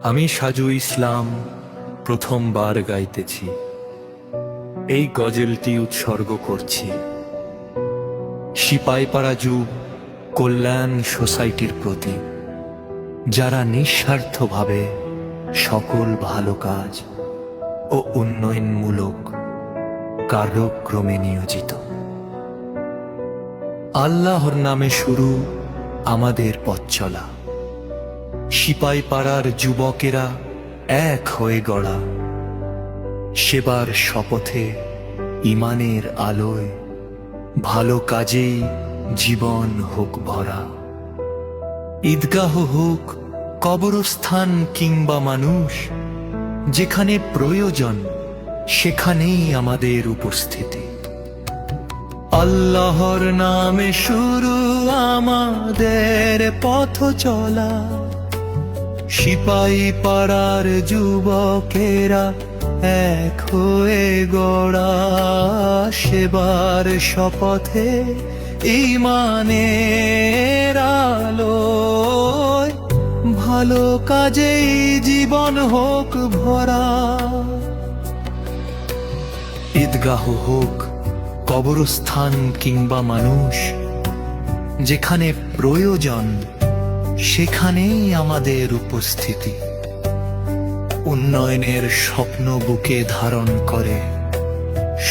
আমি সাজু ইসলাম প্রথমবার গাইতেছি। এই গজলটি উৎসর্গ করছি সিপাইপাড়া যুব কল্যাণ সোসাইটির প্রতি, যারা নিঃস্বার্থভাবে সকল ভালো কাজ ও উন্নয়নমূলক কার্যক্রমে নিয়োজিত। আল্লাহর নামে শুরু আমাদের পথ চলা। সিপাইপাড়ার যুবকেরা এক হয়ে গড়া, সেবার শপথে ইমানের আলোয় ভালো কাজেই জীবন হোক ভরা। ঈদগাহ হোক কবরস্থান কিংবা মানুষ, যেখানে প্রয়োজন সেখানেই আমাদের উপস্থিতি। আল্লাহর নামে শুরু আমাদের পথ চলা। সিপাইপাড়ার যুবকেরা এক হয়ে গড়া, সেবার শপথে ঈমানের আলোয় ভালো কাজেই জীবন হোক ভরা। ঈদগাহ হোক কবরস্থান কিংবা মানুষ, যেখানে প্রয়োজন সেখানেই আমাদের উপস্থিতি। উন্নয়নের স্বপ্ন বুকে ধারণ করে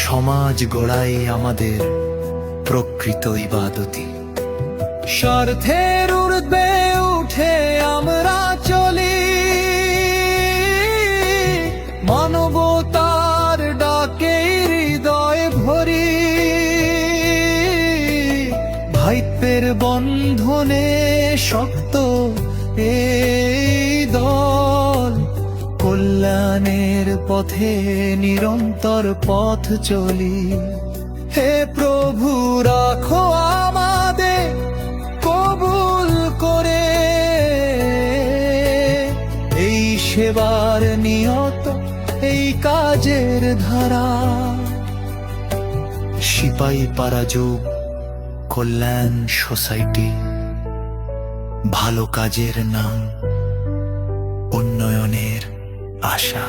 সমাজ গড়াই আমাদের প্রকৃত ইবাদতি। স্বার্থের ঊর্ধ্বে উঠে আমরা চলি, মানবতার ডাকে হৃদয় ভরি। ভাইত্বের বন্ধনে শক্ত এই দল, কল্যাণের পথে নিরন্তর পথ চলি। হে প্রভু, রাখো আমাদের কবুল করে এই সেবার নিয়ত, এই কাজের ধারা। সিপাইপাড়া যুব কল্যাণ সোসাইটি, ভালো কাজের নাম, উন্নয়নের আশা।